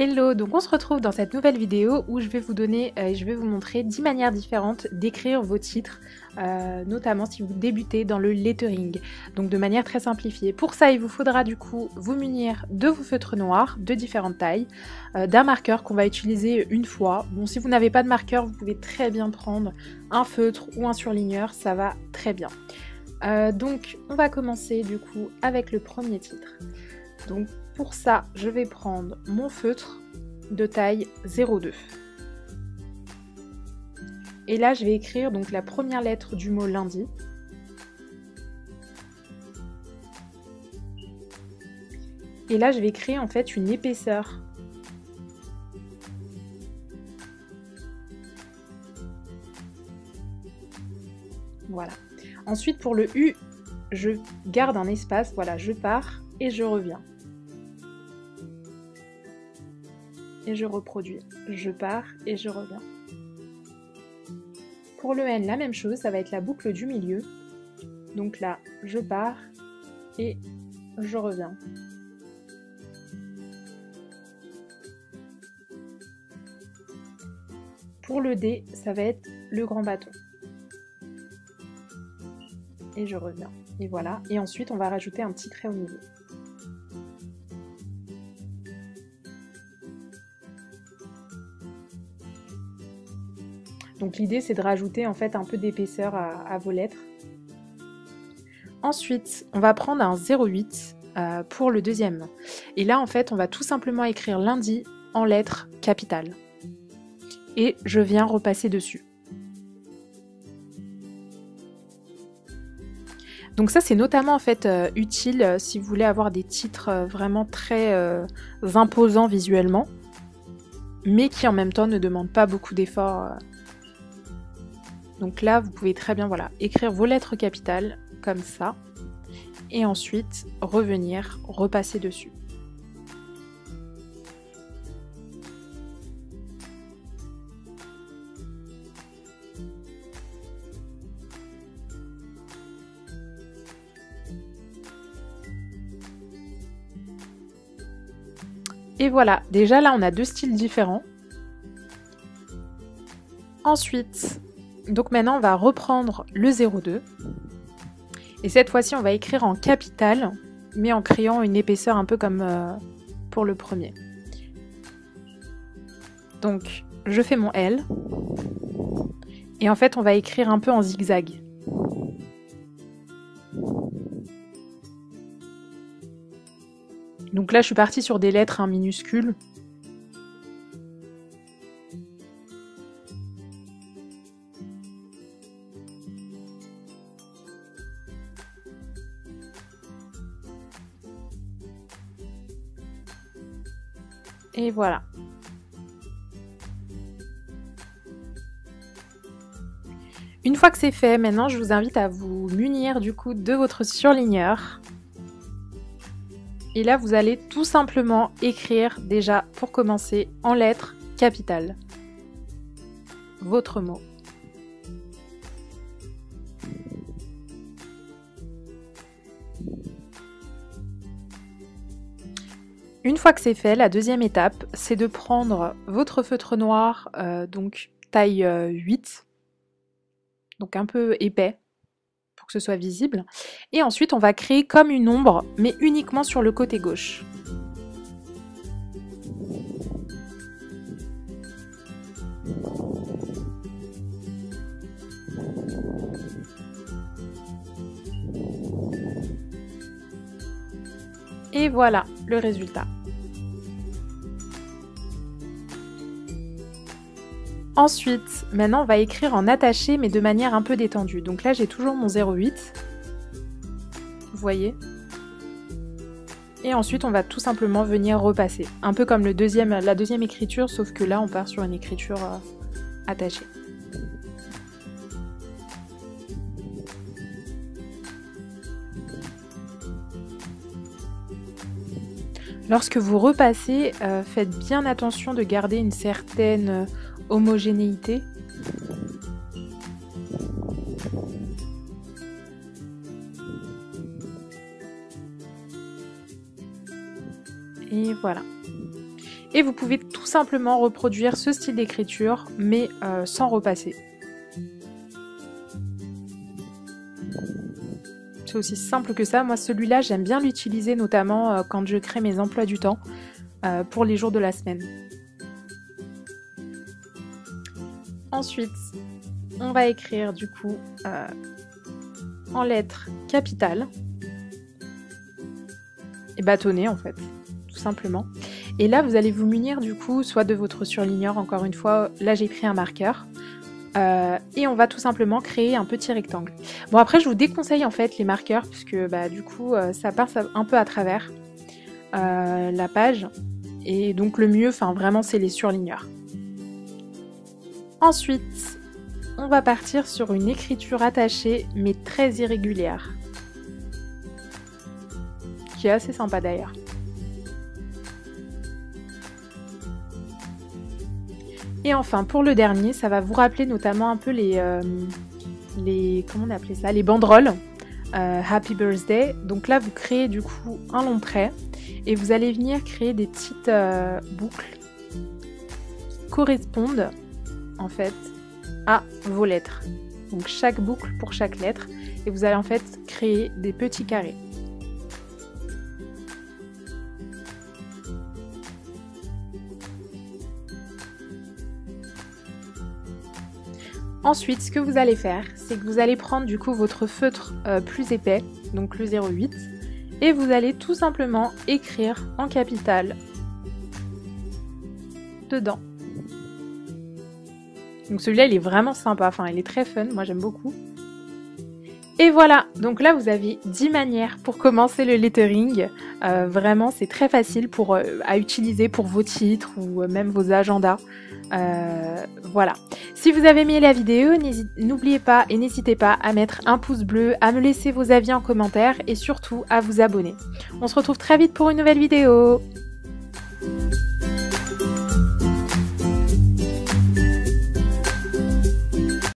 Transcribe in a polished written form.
Hello, donc on se retrouve dans cette nouvelle vidéo où je vais vous donner et je vais vous montrer 10 manières différentes d'écrire vos titres, notamment si vous débutez dans le lettering, donc de manière très simplifiée. Pour ça, il vous faudra du coup vous munir de vos feutres noirs de différentes tailles, d'un marqueur qu'on va utiliser une fois. Bon, si vous n'avez pas de marqueur, vous pouvez très bien prendre un feutre ou un surligneur, ça va très bien. Donc on va commencer du coup avec le premier titre. Donc pour ça, je vais prendre mon feutre de taille 0,2. Et là, je vais écrire donc la première lettre du mot lundi. Et là, je vais créer en fait une épaisseur. Voilà. Ensuite, pour le U, je garde un espace. Voilà, je pars et je reviens. Et je reproduis. Je pars et je reviens. Pour le N, la même chose, ça va être la boucle du milieu. Donc là, je pars et je reviens. Pour le D, ça va être le grand bâton. Et je reviens. Et voilà. Et ensuite, on va rajouter un petit trait au milieu. Donc l'idée, c'est de rajouter en fait un peu d'épaisseur à vos lettres. Ensuite, on va prendre un 0,8 pour le deuxième. Et là, en fait, on va tout simplement écrire lundi en lettres capitales. Et je viens repasser dessus. Donc ça, c'est notamment en fait utile si vous voulez avoir des titres vraiment très imposants visuellement, mais qui en même temps ne demandent pas beaucoup d'efforts. Donc là, vous pouvez très bien écrire vos lettres capitales comme ça, et ensuite revenir, repasser dessus. Et voilà, déjà là on a deux styles différents. Ensuite, donc maintenant on va reprendre le 0,2. Et cette fois-ci on va écrire en capitale, mais en créant une épaisseur un peu comme pour le premier. Donc je fais mon L. Et en fait on va écrire un peu en zigzag. Donc là je suis partie sur des lettres minuscules. Et voilà. Une fois que c'est fait, maintenant je vous invite à vous munir du coup de votre surligneur. Et là vous allez tout simplement écrire déjà pour commencer en lettres capitales votre mot. Une fois que c'est fait, la deuxième étape, c'est de prendre votre feutre noir, donc taille 8, donc un peu épais, pour que ce soit visible. Et ensuite, on va créer comme une ombre, mais uniquement sur le côté gauche. Et voilà le résultat. Ensuite, maintenant on va écrire en attaché mais de manière un peu détendue. Donc là j'ai toujours mon 0,8. Vous voyez? Et ensuite on va tout simplement venir repasser. Un peu comme la deuxième écriture, sauf que là on part sur une écriture attachée. Lorsque vous repassez, faites bien attention de garder une certaine homogénéité. Et voilà. Et vous pouvez tout simplement reproduire ce style d'écriture, mais sans repasser. C'est aussi simple que ça. Moi, celui-là, j'aime bien l'utiliser, notamment quand je crée mes emplois du temps pour les jours de la semaine. Ensuite, on va écrire du coup en lettres capitales et bâtonner en fait, tout simplement. Et là, vous allez vous munir du coup soit de votre surligneur, encore une fois, là j'ai pris un marqueur. Et on va tout simplement créer un petit rectangle. Bon, après je vous déconseille en fait les marqueurs puisque du coup ça passe un peu à travers la page, et donc le mieux, enfin vraiment, c'est les surligneurs. Ensuite, on va partir sur une écriture attachée mais très irrégulière, qui est assez sympa d'ailleurs. Et enfin, pour le dernier, ça va vous rappeler notamment un peu les comment on appelait ça, les banderoles Happy Birthday. Donc là, vous créez du coup un long trait et vous allez venir créer des petites boucles qui correspondent en fait à vos lettres. Donc chaque boucle pour chaque lettre, et vous allez en fait créer des petits carrés. Ensuite, ce que vous allez faire, c'est que vous allez prendre du coup votre feutre plus épais, donc le 0,8, et vous allez tout simplement écrire en capitale dedans. Donc celui-là, il est vraiment sympa, enfin il est très fun, moi j'aime beaucoup. Et voilà, donc là vous avez 10 manières pour commencer le lettering. Vraiment, c'est très facile à utiliser pour vos titres ou même vos agendas. Voilà. Si vous avez aimé la vidéo, n'oubliez pas et n'hésitez pas à mettre un pouce bleu, à me laisser vos avis en commentaire et surtout à vous abonner. On se retrouve très vite pour une nouvelle vidéo.